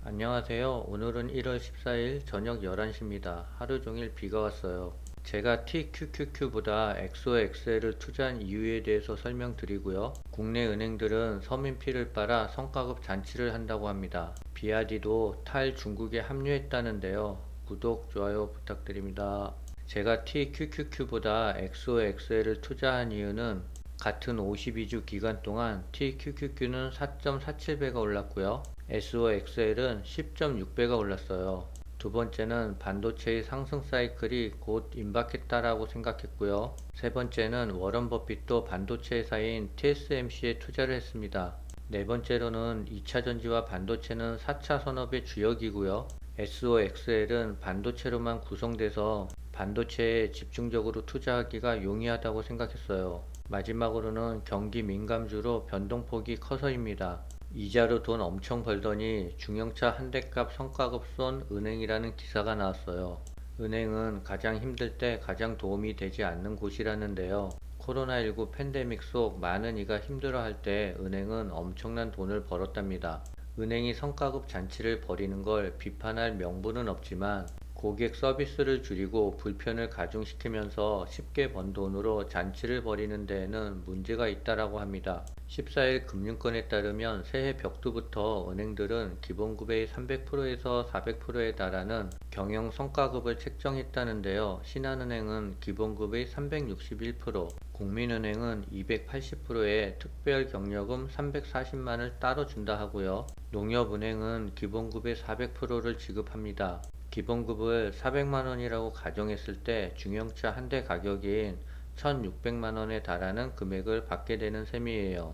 안녕하세요. 오늘은 1월 14일 저녁 11시입니다. 하루 종일 비가 왔어요. 제가 TQQQ보다 XOXL을 투자한 이유에 대해서 설명드리고요. 국내 은행들은 서민피를 빨아 성과급 잔치를 한다고 합니다. 비아디도 탈중국에 합류했다는데요. 구독, 좋아요 부탁드립니다. 제가 TQQQ보다 XOXL을 투자한 이유는 같은 52주 기간 동안 TQQQ는 4.47배가 올랐고요. SOXL은 10.6배가 올랐어요. 두 번째는 반도체의 상승 사이클이 곧 임박했다라고 생각했고요. 세 번째는 워런 버핏도 반도체 회사인 TSMC에 투자를 했습니다. 네 번째로는 2차 전지와 반도체는 4차 산업의 주역이고요. SOXL은 반도체로만 구성돼서 반도체에 집중적으로 투자하기가 용이하다고 생각했어요. 마지막으로는 경기 민감주로 변동폭이 커서입니다. 이자로 돈 엄청 벌더니 중형차 한 대값 성과급 쏜 은행이라는 기사가 나왔어요. 은행은 가장 힘들 때 가장 도움이 되지 않는 곳이라는데요. 코로나19 팬데믹 속 많은 이가 힘들어할 때 은행은 엄청난 돈을 벌었답니다. 은행이 성과급 잔치를 벌이는 걸 비판할 명분은 없지만 고객 서비스를 줄이고 불편을 가중시키면서 쉽게 번 돈으로 잔치를 벌이는 데에는 문제가 있다라고 합니다. 14일 금융권에 따르면 새해 벽두부터 은행들은 기본급의 300%에서 400%에 달하는 경영 성과급을 책정했다는데요. 신한은행은 기본급의 361%, 국민은행은 280%에 특별 경력금 340만을 따로 준다 하고요. 농협은행은 기본급의 400%를 지급합니다. 기본급을 400만원이라고 가정했을 때 중형차 한 대 가격인 1600만원에 달하는 금액을 받게 되는 셈이에요.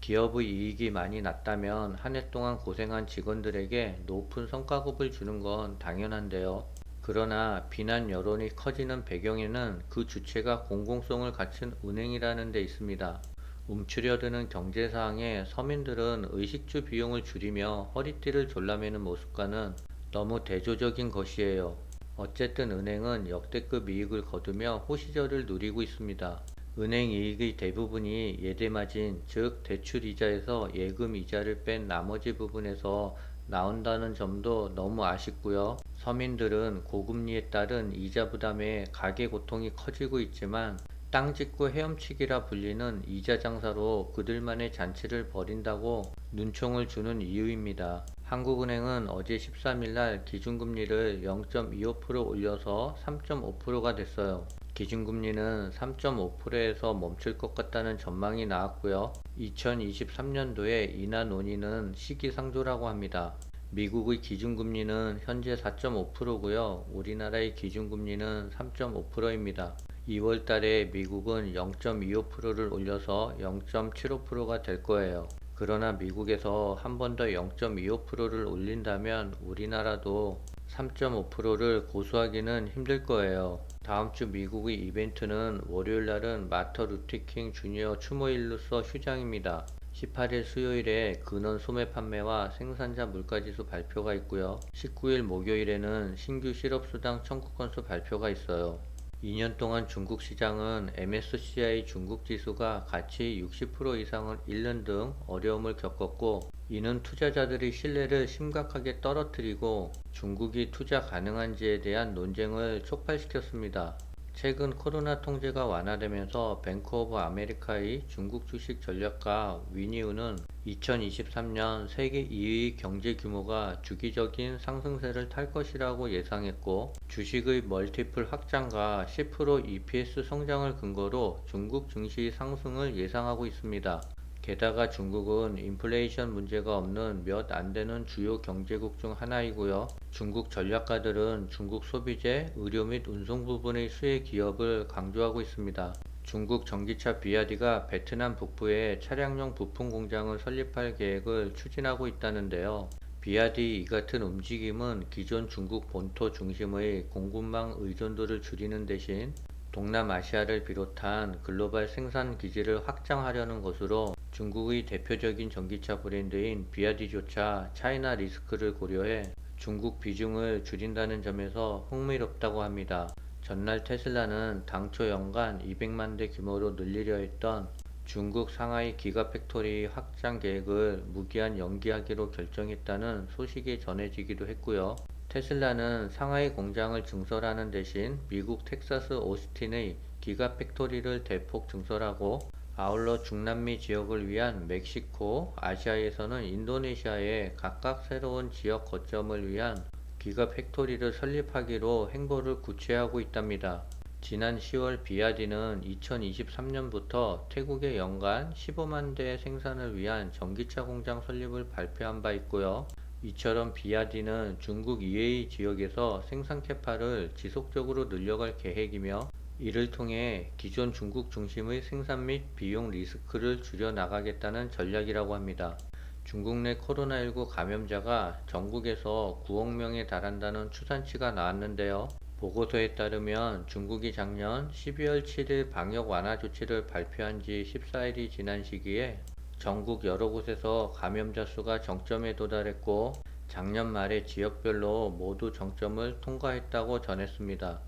기업의 이익이 많이 났다면 한 해 동안 고생한 직원들에게 높은 성과급을 주는 건 당연한데요. 그러나 비난 여론이 커지는 배경에는 그 주체가 공공성을 갖춘 은행이라는 데 있습니다. 움츠려드는 경제 상황에 서민들은 의식주 비용을 줄이며 허리띠를 졸라매는 모습과는 너무 대조적인 것이에요. 어쨌든 은행은 역대급 이익을 거두며 호시절을 누리고 있습니다. 은행 이익의 대부분이 예대마진, 즉 대출이자에서 예금 이자를 뺀 나머지 부분에서 나온다는 점도 너무 아쉽고요. 서민들은 고금리에 따른 이자 부담에 가계 고통이 커지고 있지만 땅 짓고 헤엄치기라 불리는 이자 장사로 그들만의 잔치를 벌인다고 눈총을 주는 이유입니다. 한국은행은 어제 13일날 기준금리를 0.25% 올려서 3.5%가 됐어요. 기준금리는 3.5%에서 멈출 것 같다는 전망이 나왔고요. 2023년도에 인하 논의는 시기상조라고 합니다. 미국의 기준금리는 현재 4.5%고요. 우리나라의 기준금리는 3.5%입니다. 2월 달에 미국은 0.25%를 올려서 0.75%가 될 거예요. 그러나 미국에서 한 번 더 0.25%를 올린다면 우리나라도 3.5%를 고수하기는 힘들 거예요. 다음 주 미국의 이벤트는 월요일 날은 마터 루티킹 주니어 추모일로서 휴장입니다. 18일 수요일에 근원 소매 판매와 생산자 물가지수 발표가 있고요. 19일 목요일에는 신규 실업수당 청구 건수 발표가 있어요. 2년 동안 중국 시장은 MSCI 중국 지수가 가치 60% 이상을 잃는 등 어려움을 겪었고, 이는 투자자들의 신뢰를 심각하게 떨어뜨리고 중국이 투자 가능한지에 대한 논쟁을 촉발시켰습니다. 최근 코로나 통제가 완화되면서 뱅크 오브 아메리카의 중국 주식 전략가 위니우는 2023년 세계 2위 경제 규모가 주기적인 상승세를 탈 것이라고 예상했고, 주식의 멀티플 확장과 10% EPS 성장을 근거로 중국 증시 상승을 예상하고 있습니다. 게다가 중국은 인플레이션 문제가 없는 몇 안 되는 주요 경제국 중 하나이고요. 중국 전략가들은 중국 소비재, 의료 및 운송 부분의 수혜 기업을 강조하고 있습니다. 중국 전기차 비아디가 베트남 북부에 차량용 부품 공장을 설립할 계획을 추진하고 있다는데요. 비아디 이 같은 움직임은 기존 중국 본토 중심의 공급망 의존도를 줄이는 대신 동남아시아를 비롯한 글로벌 생산 기지를 확장하려는 것으로, 중국의 대표적인 전기차 브랜드인 비아디조차 차이나 리스크를 고려해 중국 비중을 줄인다는 점에서 흥미롭다고 합니다. 전날 테슬라는 당초 연간 200만 대 규모로 늘리려 했던 중국 상하이 기가팩토리 확장 계획을 무기한 연기하기로 결정했다는 소식이 전해지기도 했고요. 테슬라는 상하이 공장을 증설하는 대신 미국 텍사스 오스틴의 기가팩토리를 대폭 증설하고, 아울러 중남미 지역을 위한 멕시코, 아시아에서는 인도네시아에 각각 새로운 지역 거점을 위한 기가팩토리를 설립하기로 행보를 구체화하고 있답니다. 지난 10월 비아디는 2023년부터 태국에 연간 15만 대 생산을 위한 전기차 공장 설립을 발표한 바 있고요. 이처럼 비아디는 중국 EA 지역에서 생산 캐파를 지속적으로 늘려갈 계획이며, 이를 통해 기존 중국 중심의 생산 및 비용 리스크를 줄여 나가겠다는 전략이라고 합니다. 중국 내 코로나19 감염자가 전국에서 9억 명에 달한다는 추산치가 나왔는데요. 보고서에 따르면 중국이 작년 12월 7일 방역 완화 조치를 발표한 지 14일이 지난 시기에 전국 여러 곳에서 감염자 수가 정점에 도달했고, 작년 말에 지역별로 모두 정점을 통과했다고 전했습니다.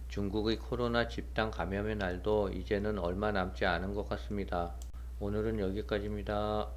중국의 코로나 집단 감염의 날도 이제는 얼마 남지 않은 것 같습니다. 오늘은 여기까지입니다.